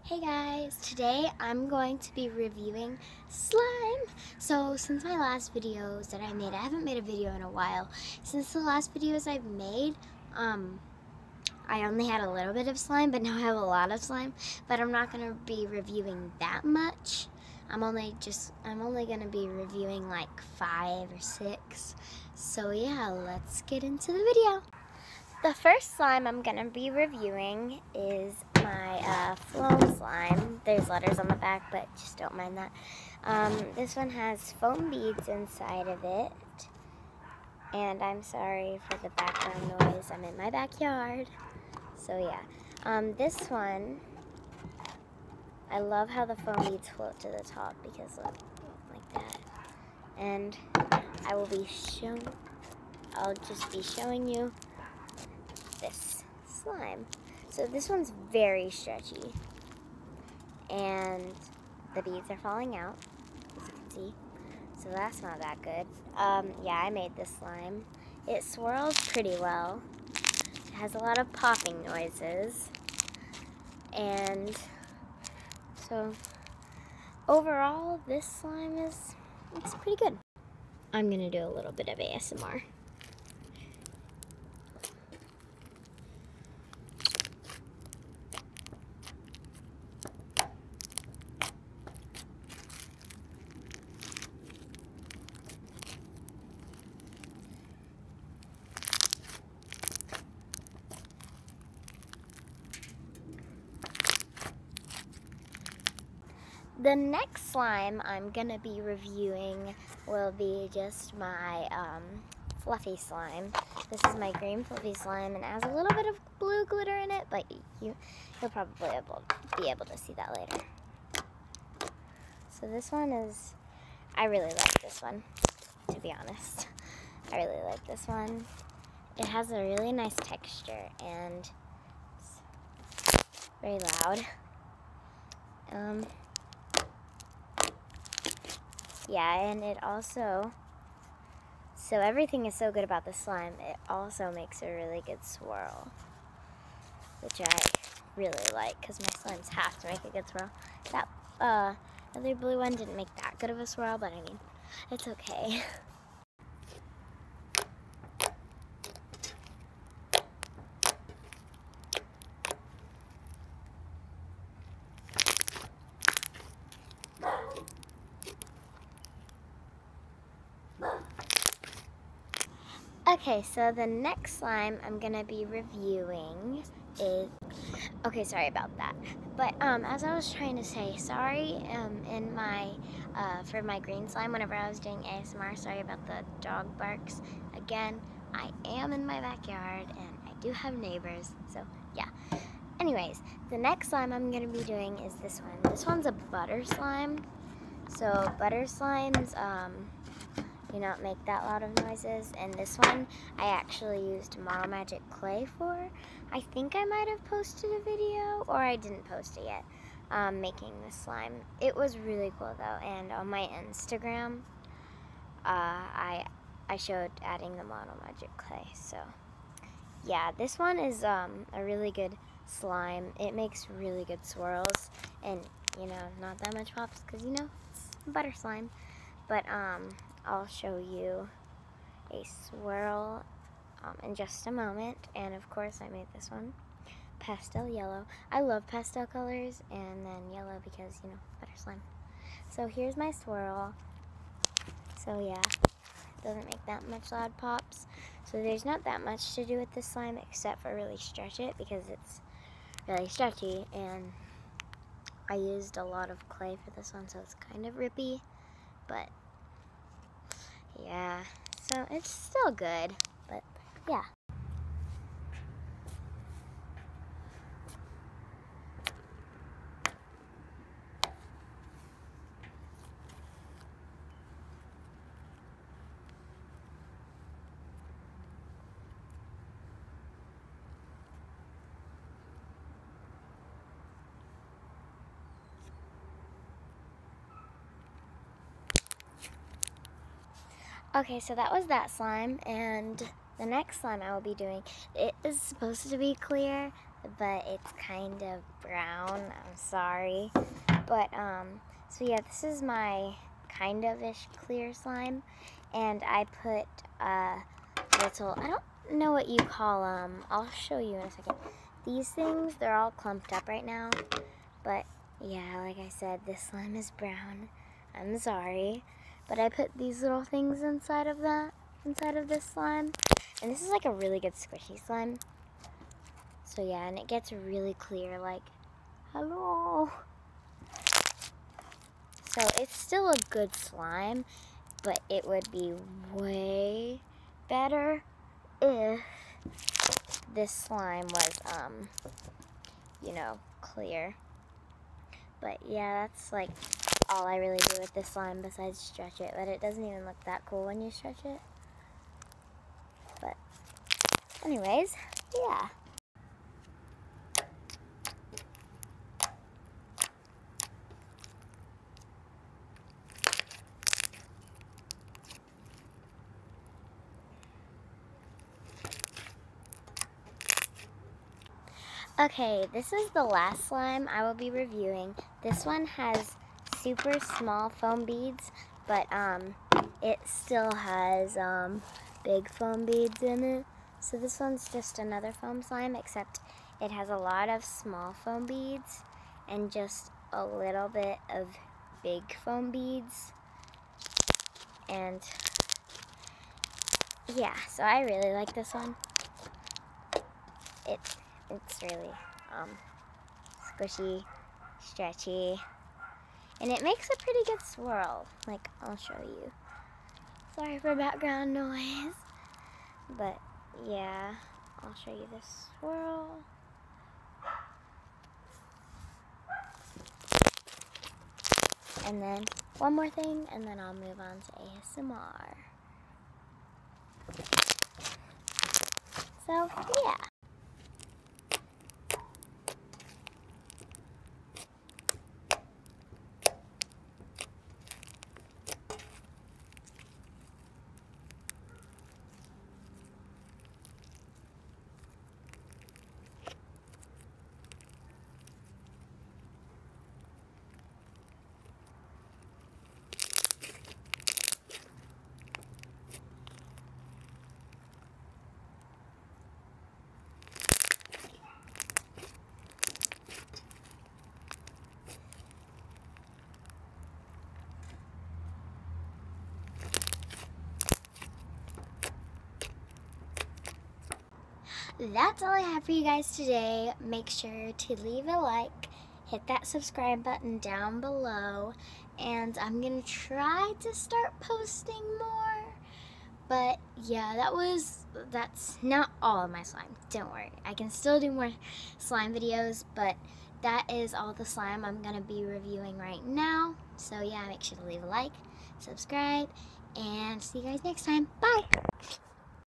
Hey guys, today I'm going to be reviewing slime. So since my last videos that I made, I haven't made a video in a while. Since the last videos I've made, I only had a little bit of slime, but now I have a lot of slime. But I'm not going to be reviewing that much. I'm only going to be reviewing like 5 or 6. So yeah, let's get into the video. The first slime I'm going to be reviewing is my foam slime. There's letters on the back, but just don't mind that. This one has foam beads inside of it. And I'm sorry for the background noise. I'm in my backyard. So yeah. This one, I love how the foam beads float to the top because look, like that. And I'll just be showing you this slime. So this one's very stretchy and the beads are falling out, as you can see. So that's not that good. Yeah, I made this slime. It swirls pretty well. It has a lot of popping noises. And so overall, this slime it's pretty good. I'm gonna do a little bit of ASMR. The next slime I'm gonna be reviewing will be just my fluffy slime. This is my green fluffy slime and it has a little bit of blue glitter in it, but you'll probably be able to see that later. So this one is, I really like this one, to be honest. I really like this one. It has a really nice texture and it's very loud. Yeah, and it also, so everything is so good about the slime, it also makes a really good swirl, which I really like, because my slimes have to make a good swirl. That other blue one didn't make that good of a swirl, but I mean, it's okay. Okay, so the next slime I'm gonna be reviewing is, okay, sorry about that. But as I was trying to say, sorry, in my for my green slime, whenever I was doing ASMR, sorry about the dog barks. Again, I am in my backyard and I do have neighbors, so yeah. Anyways, the next slime I'm gonna be doing is this one. This one's a butter slime. So butter slimes, do not make that lot of noises, and this one I actually used Model Magic clay for. I think I might have posted a video, or I didn't post it yet, making this slime. It was really cool though, and on my Instagram, I showed adding the Model Magic clay, so yeah, this one is a really good slime. It makes really good swirls, and you know, not that much pops, because you know, it's butter slime, but I'll show you a swirl in just a moment. And of course I made this one pastel yellow. I love pastel colors, and then yellow because, you know, butter slime. So here's my swirl. So yeah, it doesn't make that much loud pops. So there's not that much to do with this slime except for really stretch it, because it's really stretchy, and I used a lot of clay for this one, so it's kind of rippy, but yeah, so it's still good, but yeah. Okay, so that was that slime, and the next slime I will be doing, it is supposed to be clear, but it's kind of brown. I'm sorry. But, so yeah, this is my kind of-ish clear slime. And I put little, I don't know what you call them. I'll show you in a second. These things, they're all clumped up right now. But yeah, like I said, this slime is brown. I'm sorry. But I put these little things inside of this slime. And this is like a really good squishy slime. So yeah, and it gets really clear, like, hello. So it's still a good slime, but it would be way better if this slime was, you know, clear. But yeah, that's like all I really do with this slime besides stretch it. But it doesn't even look that cool when you stretch it. But anyways, yeah. Okay, this is the last slime I will be reviewing. This one has super small foam beads, but it still has big foam beads in it. So this one's just another foam slime, except it has a lot of small foam beads and just a little bit of big foam beads. And yeah, so I really like this one. It's really squishy, stretchy, and it makes a pretty good swirl. Like, I'll show you. Sorry for background noise, but yeah, I'll show you this swirl. And then one more thing, and then I'll move on to ASMR. So, yeah. That's all I have for you guys today. Make sure to leave a like, hit that subscribe button down below, and I'm gonna try to start posting more. But yeah, that's not all of my slime. Don't worry, I can still do more slime videos, but that is all the slime I'm gonna be reviewing right now. So yeah, make sure to leave a like, subscribe, and see you guys next time. Bye!